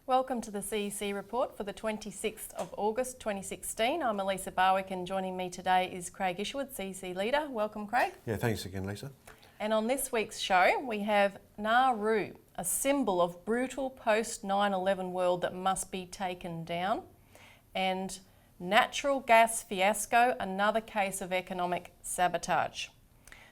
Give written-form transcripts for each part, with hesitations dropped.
Welcome to the CEC Report for the 26th of August 2016. I'm Elisa Barwick and joining me today is Craig Isherwood, CEC Leader. Welcome, Craig. Yeah, thanks again, Lisa. And on this week's show we have Nauru, a symbol of brutal post-9/11 world that must be taken down, and natural gas fiasco, another case of economic sabotage.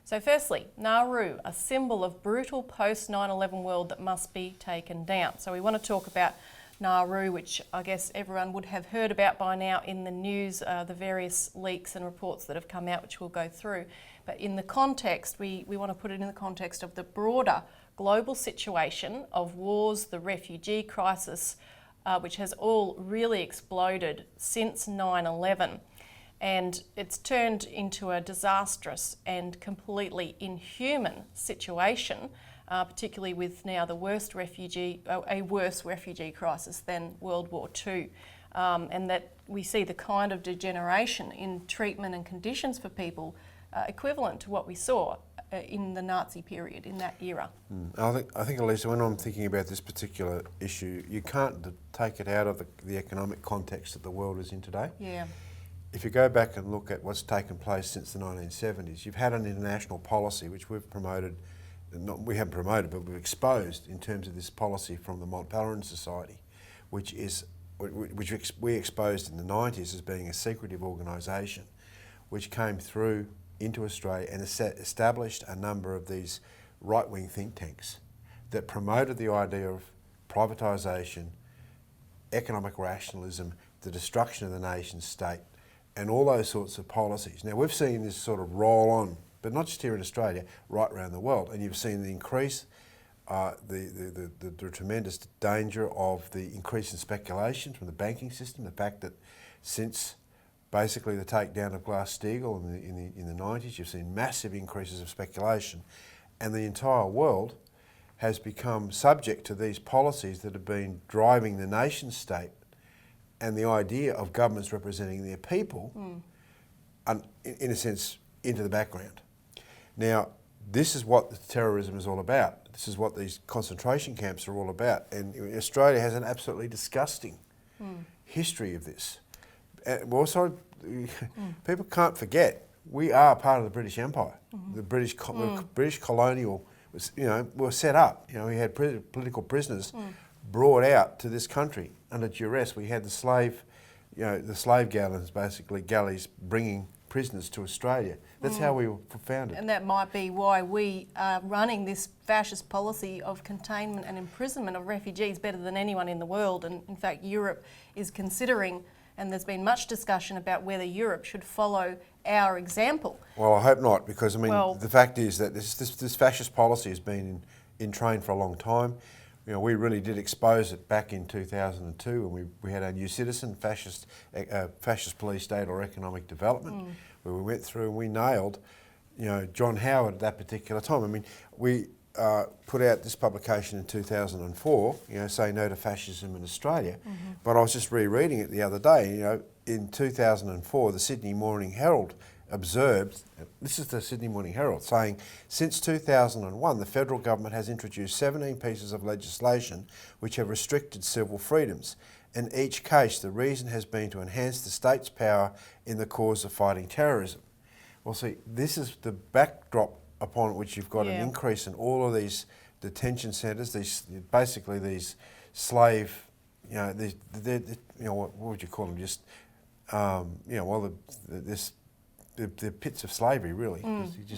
So firstly, Nauru, a symbol of brutal post-9/11 world that must be taken down. So we want to talk about Nauru, which I guess everyone would have heard about by now in the news, the various leaks and reports that have come out, which we'll go through. But in the context, we want to put it in the context of the broader global situation of wars, the refugee crisis, which has all really exploded since 9/11. And it's turned into a disastrous and completely inhuman situation, particularly with now a worse refugee crisis than World War II. And that we see the kind of degeneration in treatment and conditions for people equivalent to what we saw in the Nazi period, in that era. I think, Elisa, when I'm thinking about this particular issue, you can't take it out of the economic context that the world is in today. Yeah. If you go back and look at what's taken place since the 1970s, you've had an international policy which we've promoted, we haven't promoted, but we've exposed in terms of this policy from the Mont Pelerin Society, which we exposed in the 90s as being a secretive organisation, which came through into Australia and established a number of these right-wing think tanks that promoted the idea of privatisation, economic rationalism, the destruction of the nation state, and all those sorts of policies. Now, we've seen this sort of roll on, but not just here in Australia, right around the world. And you've seen the increase, the tremendous danger of the increase in speculation from the banking system, the fact that since basically the takedown of Glass-Steagall in the 90s, you've seen massive increases of speculation. And the entire world has become subject to these policies that have been driving the nation state and the idea of governments representing their people, in a sense, into the background. Now, this is what the terrorism is all about. This is what these concentration camps are all about. And Australia has an absolutely disgusting history of this. And also, people can't forget, we are part of the British Empire. The British colonial, were set up. We had political prisoners brought out to this country under duress. We had the slave galleys, basically galleys bringing prisoners to Australia. That's how we were founded. And that might be why we are running this fascist policy of containment and imprisonment of refugees better than anyone in the world. And in fact, Europe is considering, and there's been much discussion about whether Europe should follow our example. Well, I hope not, because the fact is that this fascist policy has been in train for a long time. We really did expose it back in 2002 when we had our new citizen, fascist police state or economic development, where we went through and we nailed, John Howard at that particular time. We put out this publication in 2004, Say No to Fascism in Australia, but I was just rereading it the other day. In 2004, the Sydney Morning Herald observed, this is the Sydney Morning Herald, saying, since 2001, the federal government has introduced 17 pieces of legislation which have restricted civil freedoms. In each case, the reason has been to enhance the state's power in the cause of fighting terrorism. Well, see, this is the backdrop upon which you've got an increase in all of these detention centres, these slave, what would you call them? Just, the pits of slavery, really.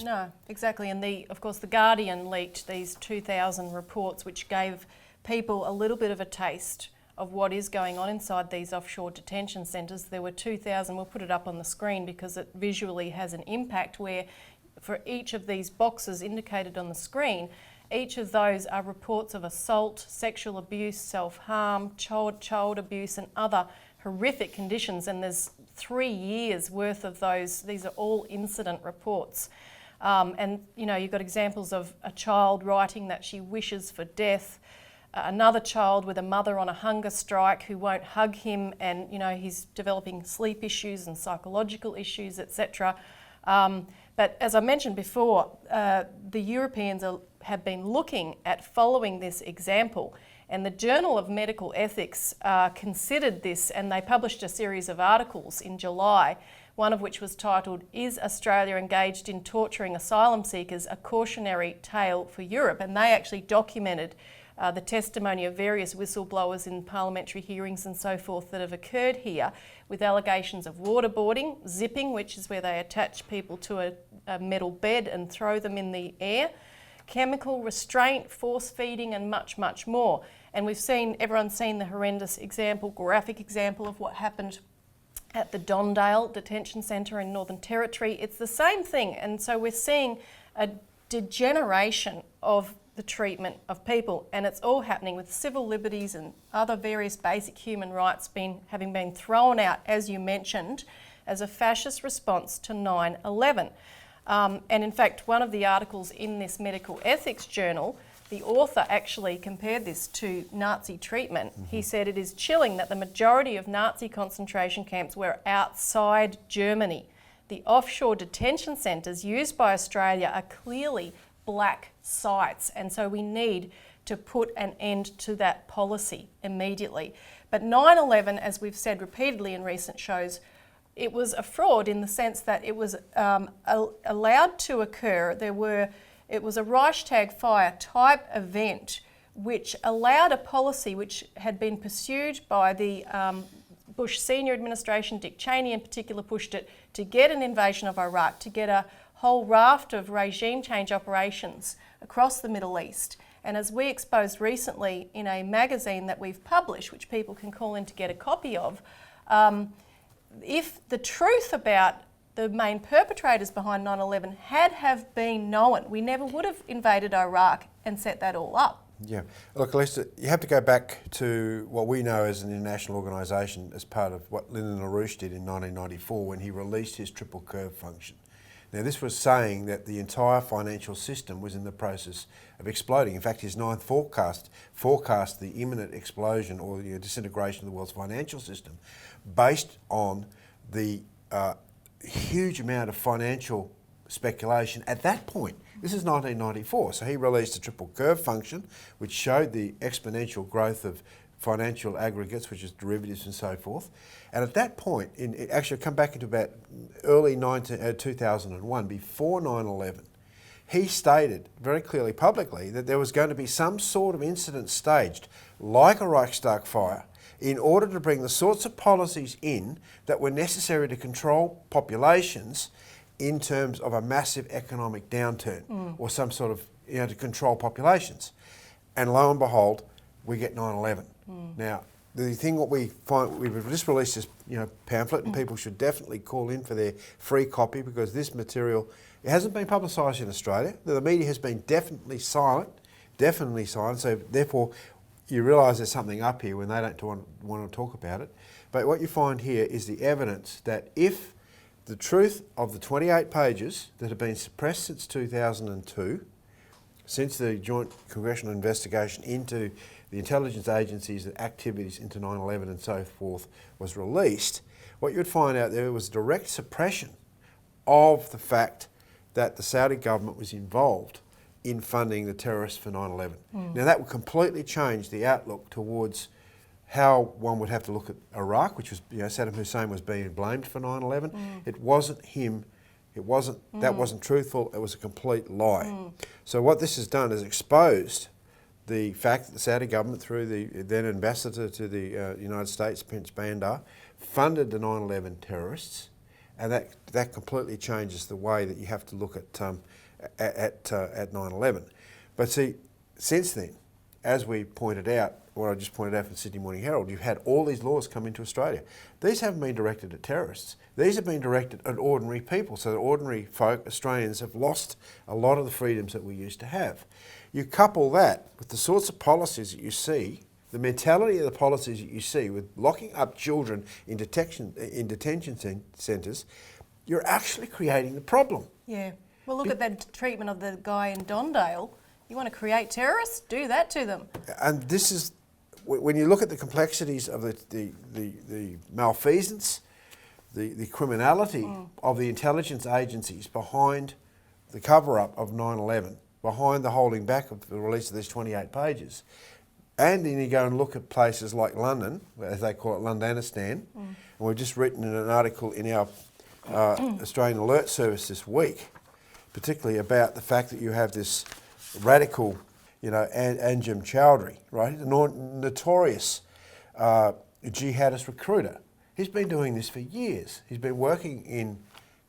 No, exactly. And of course, The Guardian leaked these 2,000 reports which gave people a little bit of a taste of what is going on inside these offshore detention centres. There were 2,000, we'll put it up on the screen because it visually has an impact, where for each of these boxes indicated on the screen, each of those are reports of assault, sexual abuse, self-harm, child abuse and other horrific conditions, and there's 3 years worth of those. These are all incident reports. And you've got examples of a child writing that she wishes for death, another child with a mother on a hunger strike who won't hug him, and he's developing sleep issues and psychological issues, etc. But as I mentioned before, the Europeans have been looking at following this example, And the Journal of Medical Ethics considered this, and they published a series of articles in July, one of which was titled, "Is Australia Engaged in Torturing Asylum Seekers? A Cautionary Tale for Europe?" And they actually documented the testimony of various whistleblowers in parliamentary hearings and so forth that have occurred here, with allegations of waterboarding, zipping, which is where they attach people to a metal bed and throw them in the air, chemical restraint, force feeding, and much, much more. And everyone's seen the horrendous graphic example of what happened at the Dondale Detention Centre in Northern Territory. It's the same thing. And so we're seeing a degeneration of the treatment of people, and it's all happening with civil liberties and other various basic human rights having been thrown out, as you mentioned, as a fascist response to 9/11. And in fact, one of the articles in this medical ethics journal, the author actually compared this to Nazi treatment. He said it is chilling that the majority of Nazi concentration camps were outside Germany. The offshore detention centres used by Australia are clearly black sites, and so we need to put an end to that policy immediately. But 9/11, as we've said repeatedly in recent shows, it was a fraud in the sense that it was allowed to occur. It was a Reichstag fire type event which allowed a policy which had been pursued by the Bush senior administration. Dick Cheney in particular pushed it to get an invasion of Iraq, to get a whole raft of regime change operations across the Middle East. And as we exposed recently in a magazine that we've published, which people can call in to get a copy of, if the truth about the main perpetrators behind 9/11 had been known, we never would have invaded Iraq and set that all up. Yeah. Look, Elisa, you have to go back to what we know as an international organisation as part of what Lyndon LaRouche did in 1994 when he released his triple curve function. Now, this was saying that the entire financial system was in the process of exploding. In fact, his ninth forecast the imminent explosion or the disintegration of the world's financial system based on the huge amount of financial speculation at that point. This is 1994, so he released a triple curve function which showed the exponential growth of financial aggregates, which is derivatives and so forth. And at that point, actually come back into about early 2001, before 9/11, he stated very clearly publicly that there was going to be some sort of incident staged, like a Reichstag fire, in order to bring the sorts of policies in that were necessary to control populations in terms of a massive economic downturn or some sort of, to control populations. And lo and behold, we get 9/11. Now, the thing what we find, we've just released this pamphlet, and people should definitely call in for their free copy, because this material, it hasn't been publicised in Australia. The media has been definitely silent, so therefore you realise there's something up here when they don't want to talk about it. But what you find here is the evidence that if the truth of the 28 pages that have been suppressed since 2002, since the joint congressional investigation into the intelligence agencies' activities into 9/11 and so forth was released, what you would find out there was direct suppression of the fact that the Saudi government was involved in funding the terrorists for 9/11. Now that would completely change the outlook towards how one would have to look at Iraq, which was, Saddam Hussein was being blamed for 9/11. It wasn't him. That wasn't truthful. It was a complete lie. So what this has done is exposed the fact that the Saudi government, through the then ambassador to the United States, Prince Bandar, funded the 9/11 terrorists, and that completely changes the way that you have to look at 9/11. But see, since then, as we pointed out, what I just pointed out from the Sydney Morning Herald, you've had all these laws come into Australia. These haven't been directed at terrorists. These have been directed at ordinary people, so that ordinary folk, Australians, have lost a lot of the freedoms that we used to have. You couple that with the sorts of policies that you see, the mentality of the policies that you see with locking up children in detention centres, you're actually creating the problem. Yeah. Well, look at that treatment of the guy in Dondale. You want to create terrorists? Do that to them. And this is, when you look at the complexities of the malfeasance, the criminality of the intelligence agencies behind the cover-up of 9/11, behind the holding back of the release of these 28 pages, And then you go and look at places like London, as they call it, Londonistan. And we've just written in an article in our Australian Alert Service this week, particularly about the fact that you have this radical, Anjem Chowdhury, right? A notorious jihadist recruiter. He's been doing this for years. He's been working in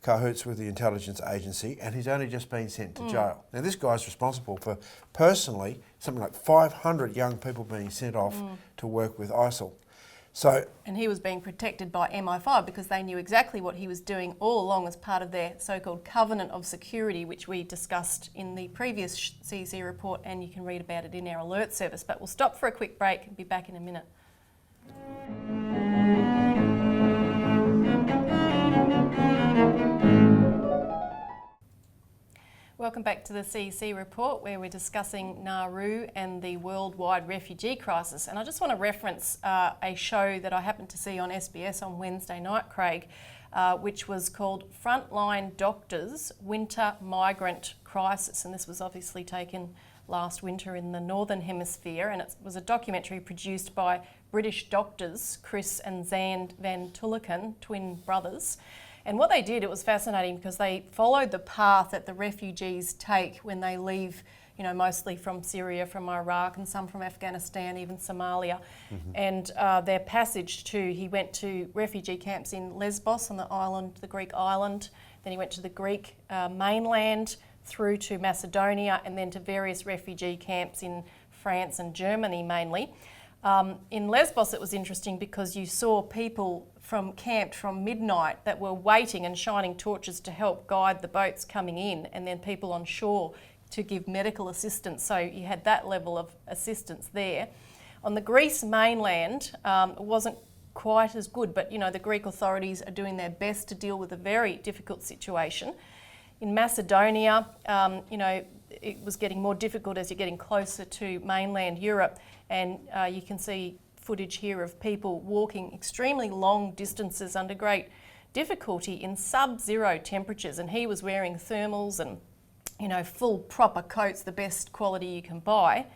cahoots with the intelligence agency, and he's only just been sent to jail. Now, this guy's responsible for, personally, something like 500 young people being sent off to work with ISIL. And he was being protected by MI5 because they knew exactly what he was doing all along as part of their so-called covenant of security, which we discussed in the previous CEC report, and you can read about it in our alert service. But we'll stop for a quick break and be back in a minute. Welcome back to the CEC Report, where we're discussing Nauru and the worldwide refugee crisis. And I just want to reference a show that I happened to see on SBS on Wednesday night, Craig, which was called Frontline Doctors Winter Migrant Crisis. And this was obviously taken last winter in the Northern Hemisphere, and it was a documentary produced by British doctors Chris and Zand Van Tulleken, twin brothers. And what they did, it was fascinating because they followed the path that the refugees take when they leave, mostly from Syria, from Iraq, and some from Afghanistan, even Somalia. And their passage he went to refugee camps in Lesbos on the island, the Greek island. Then he went to the Greek mainland, through to Macedonia, and then to various refugee camps in France and Germany mainly. In Lesbos, it was interesting because you saw people camped from midnight that were waiting and shining torches to help guide the boats coming in, and then people on shore to give medical assistance. So you had that level of assistance there. On the Greece mainland, it wasn't quite as good, but the Greek authorities are doing their best to deal with a very difficult situation. In Macedonia, it was getting more difficult as you're getting closer to mainland Europe, and you can see footage here of people walking extremely long distances under great difficulty in sub-zero temperatures, and he was wearing thermals and full proper coats, the best quality you can buy.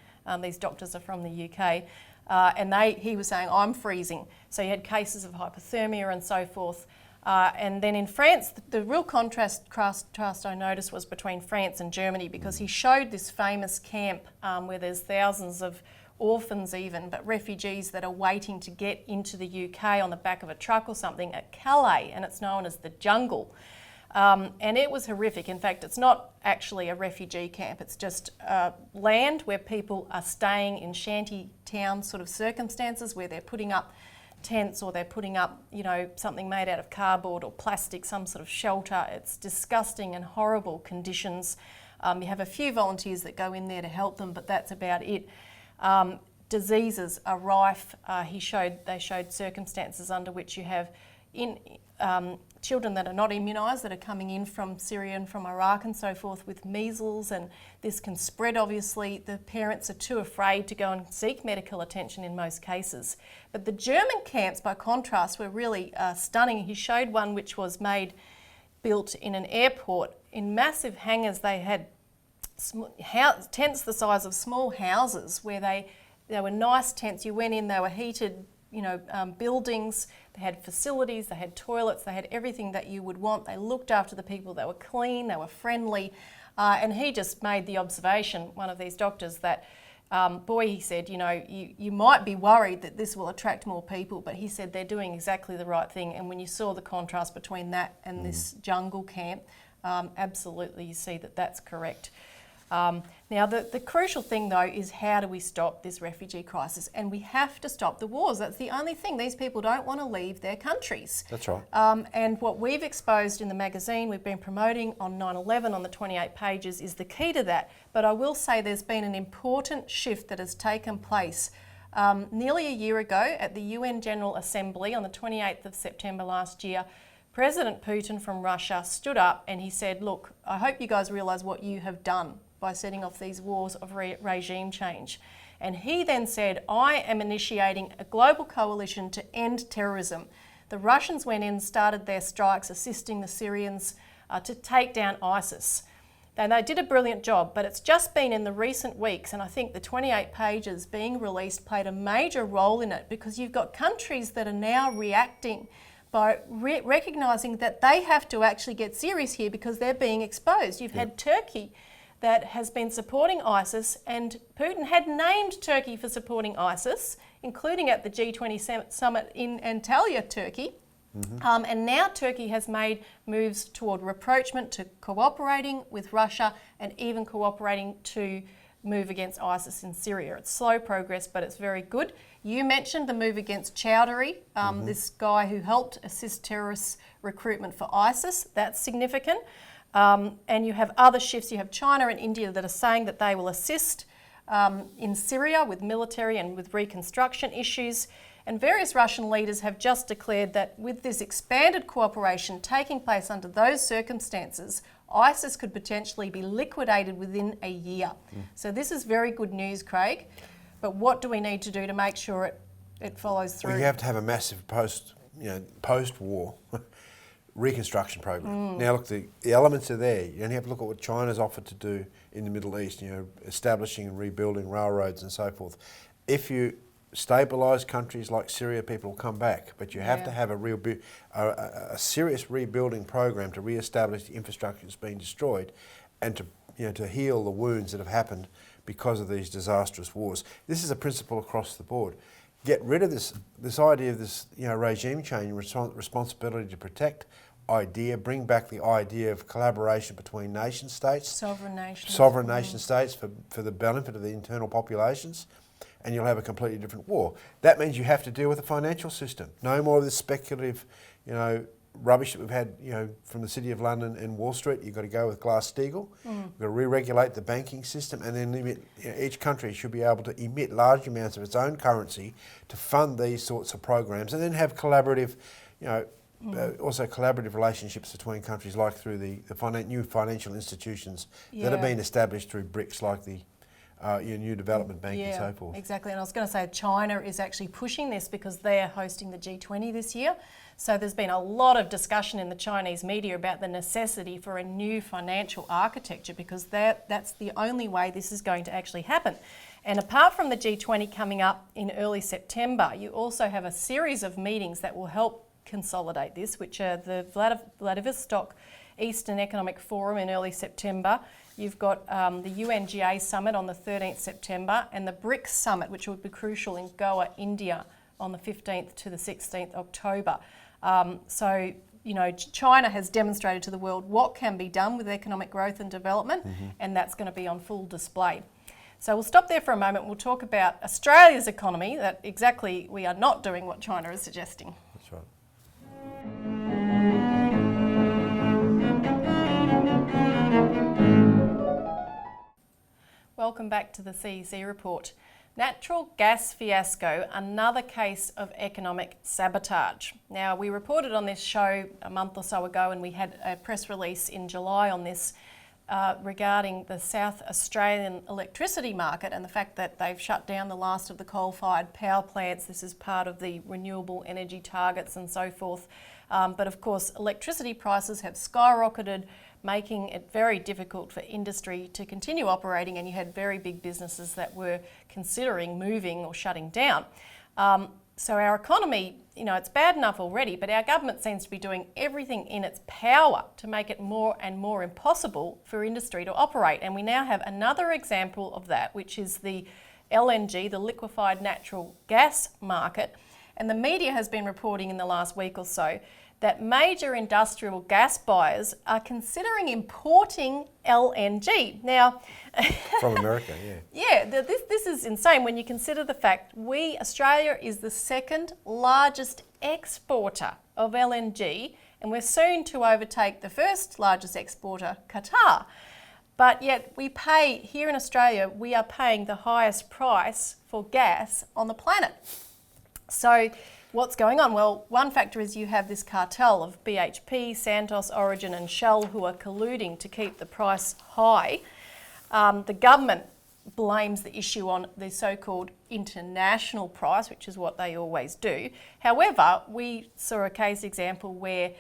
These doctors are from the UK, and he was saying, I'm freezing. So you had cases of hypothermia and so forth. And then in France, the real contrast I noticed was between France and Germany, because he showed this famous camp where there's thousands of orphans even, but refugees that are waiting to get into the UK on the back of a truck or something at Calais, and it's known as the jungle. And it was horrific. In fact, it's not actually a refugee camp, it's just land where people are staying in shanty town sort of circumstances, where they're putting up tents or they're putting up, something made out of cardboard or plastic, some sort of shelter. It's disgusting and horrible conditions. You have a few volunteers that go in there to help them, but that's about it. Diseases are rife. They showed circumstances under which you have children that are not immunised, that are coming in from Syria and from Iraq and so forth with measles, and this can spread obviously. The parents are too afraid to go and seek medical attention in most cases. But the German camps, by contrast, were really stunning. He showed one which was built in an airport in massive hangars. They had tents the size of small houses, where they were nice tents. You went in, they were heated, buildings. They had facilities, they had toilets, they had everything that you would want. They looked after the people, they were clean, they were friendly. And he just made the observation, one of these doctors, that he said, you might be worried that this will attract more people, but he said they're doing exactly the right thing. And when you saw the contrast between that and this jungle camp, absolutely you see that that's correct. Now, the crucial thing, though, is how do we stop this refugee crisis? And we have to stop the wars. That's the only thing. These people don't want to leave their countries. That's right. And what we've exposed in the magazine, we've been promoting on 9/11 on the 28 pages, is the key to that. But I will say there's been an important shift that has taken place. Nearly a year ago at the UN General Assembly on the 28th of September last year, President Putin from Russia stood up and he said, look, I hope you guys realise what you have done by setting off these wars of regime change. And he then said, I am initiating a global coalition to end terrorism. The Russians went in, started their strikes, assisting the Syrians to take down ISIS. And they did a brilliant job, but it's just been in the recent weeks, and I think the 28 pages being released played a major role in it, because you've got countries that are now reacting by recognising that they have to actually get serious here because they're being exposed. You've had Turkey that has been supporting ISIS, and Putin had named Turkey for supporting ISIS, including at the G20 summit in Antalya, Turkey. And now Turkey has made moves toward rapprochement, to cooperating with Russia, and even cooperating to move against ISIS in Syria. It's slow progress, but it's very good. You mentioned the move against Chowdhury, this guy who helped assist terrorist recruitment for ISIS. That's significant. And you have other shifts. You have China and India that are saying that they will assist in Syria with military and with reconstruction issues. And various Russian leaders have just declared that with this expanded cooperation taking place under those circumstances, ISIS could potentially be liquidated within a year. So this is very good news, Craig. But what do we need to do to make sure it follows through? Well, you have to have a massive post-war reconstruction program. Now, look, the elements are there. You only have to look at what China's offered to do in the Middle East, establishing and rebuilding railroads and so forth. If you stabilise countries like Syria, people will come back, but you have to have a serious rebuilding program to re-establish the infrastructure that's been destroyed, and to heal the wounds that have happened because of these disastrous wars. This is a principle across the board. Get rid of this idea of this regime change, responsibility to protect idea, bring back the idea of collaboration between nation states, sovereign nation states for the benefit of the internal populations, and you'll have a completely different war. That means you have to deal with the financial system. No more of this speculative, rubbish that we've had, from the City of London and Wall Street. You've got to go with Glass-Steagall. We've got to re-regulate the banking system, and then each country should be able to emit large amounts of its own currency to fund these sorts of programs, and then have collaborative, also collaborative relationships between countries, like through the new financial institutions that have been established through BRICS, like the new development bank and so forth. Exactly, and I was going to say China is actually pushing this because they are hosting the G20 this year. So there's been a lot of discussion in the Chinese media about the necessity for a new financial architecture, because that's the only way this is going to actually happen. And apart from the G20 coming up in early September, you also have a series of meetings that will help consolidate this, which are the Vladivostok Eastern Economic Forum in early September. You've got the UNGA Summit on the 13th September, and the BRICS Summit, which would be crucial, in Goa, India, on the 15th to the 16th October. So, China has demonstrated to the world what can be done with economic growth and development, and that's going to be on full display. So we'll stop there for a moment. We'll talk about Australia's economy, that exactly we are not doing what China is suggesting. That's right. Welcome back to the CEC Report. Natural gas fiasco, another case of economic sabotage. Now, we reported on this show a month or so ago, and we had a press release in July on this regarding the South Australian electricity market and the fact that they've shut down the last of the coal-fired power plants. This is part of the renewable energy targets and so forth. But of course, electricity prices have skyrocketed, making it very difficult for industry to continue operating, and you had very big businesses that were considering moving or shutting down. So our economy, it's bad enough already, but our government seems to be doing everything in its power to make it more and more impossible for industry to operate. And we now have another example of that, which is the LNG, the liquefied natural gas market. And the media has been reporting in the last week or so that major industrial gas buyers are considering importing LNG. Now, from America, this is insane when you consider the fact Australia is the second largest exporter of LNG, and we're soon to overtake the first largest exporter, Qatar. But yet here in Australia, we are paying the highest price for gas on the planet. So what's going on? Well, one factor is you have this cartel of BHP, Santos, Origin and Shell who are colluding to keep the price high. The government blames the issue on the so-called international price, which is what they always do. However, we saw a case example where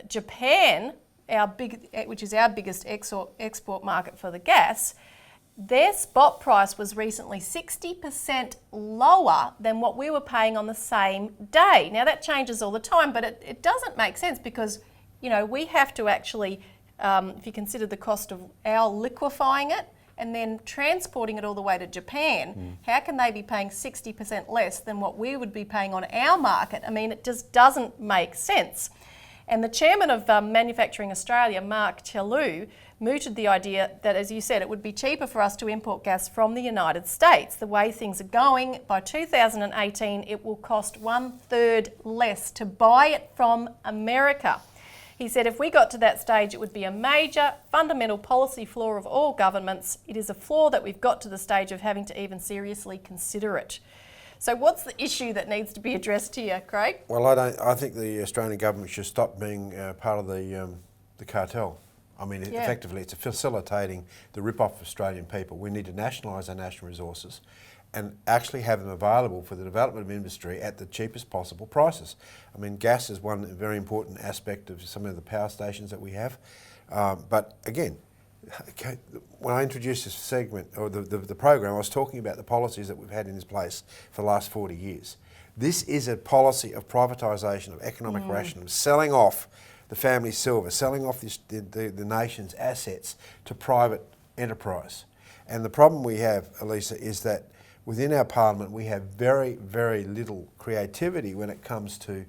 Japan which is our biggest export market for the gas, their spot price was recently 60% lower than what we were paying on the same day. Now that changes all the time, but it doesn't make sense because, you know, we have to actually, if you consider the cost of our liquefying it and then transporting it all the way to Japan, how can they be paying 60% less than what we would be paying on our market? I mean, it just doesn't make sense. And the chairman of Manufacturing Australia, Mark Chellew, mooted the idea that, as you said, it would be cheaper for us to import gas from the United States. The way things are going, by 2018, it will cost 1/3 less to buy it from America. He said if we got to that stage, it would be a major fundamental policy flaw of all governments. It is a flaw that we've got to the stage of having to even seriously consider it. So what's the issue that needs to be addressed here, Craig? Well, I think the Australian government should stop being part of the cartel. I mean, effectively, it's facilitating the rip-off of Australian people. We need to nationalise our national resources and actually have them available for the development of industry at the cheapest possible prices. I mean, gas is one very important aspect of some of the power stations that we have. But again, when I introduced this segment, or the program, I was talking about the policies that we've had in this place for the last 40 years. This is a policy of privatisation, of economic rationing, selling off the family silver, selling off the nation's assets to private enterprise. And the problem we have, Elisa, is that within our parliament we have very, very little creativity when it comes to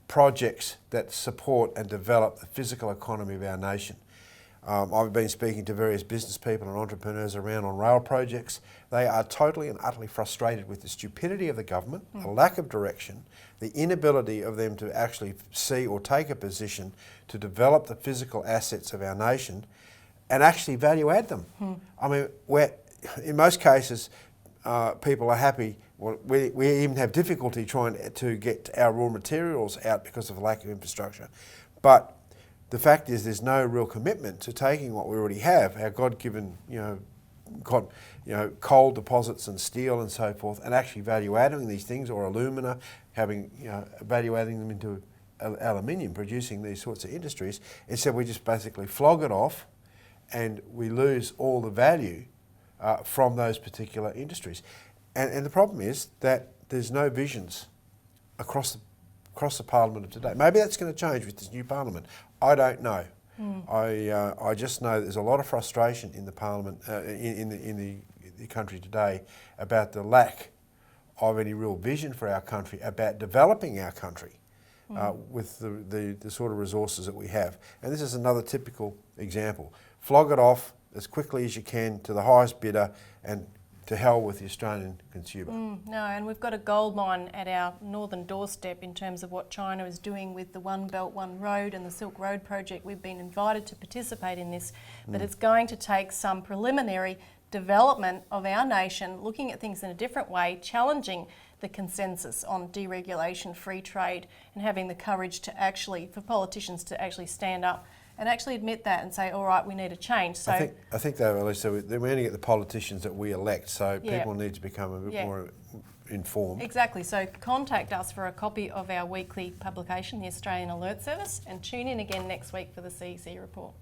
projects that support and develop the physical economy of our nation. I've been speaking to various business people and entrepreneurs around on rail projects. They are totally and utterly frustrated with the stupidity of the government, the lack of direction, the inability of them to actually see or take a position to develop the physical assets of our nation and actually value add them. I mean, in most cases, people are happy. Well, we even have difficulty trying to get our raw materials out because of a lack of infrastructure. But the fact is there's no real commitment to taking what we already have, our God-given, coal deposits and steel and so forth, and actually value-adding these things, or alumina, value-adding them into aluminium, producing these sorts of industries. Instead, we just basically flog it off and we lose all the value from those particular industries. And the problem is that there's no visions across the parliament of today. Maybe that's going to change with this new parliament. I don't know. I just know there's a lot of frustration in the parliament, in the country today, about the lack of any real vision for our country, about developing our country with the sort of resources that we have. And this is another typical example. Flog it off as quickly as you can to the highest bidder, and to hell with the Australian consumer. No, and we've got a gold mine at our northern doorstep in terms of what China is doing with the One Belt, One Road and the Silk Road project. We've been invited to participate in this, but it's going to take some preliminary development of our nation, looking at things in a different way, challenging the consensus on deregulation, free trade, and having the courage to actually, for politicians to actually stand up and actually admit that and say, all right, we need a change. So I think though, Elisa, we're only get the politicians that we elect, so people need to become a bit more informed. Exactly. So contact us for a copy of our weekly publication, the Australian Alert Service, and tune in again next week for the CEC Report.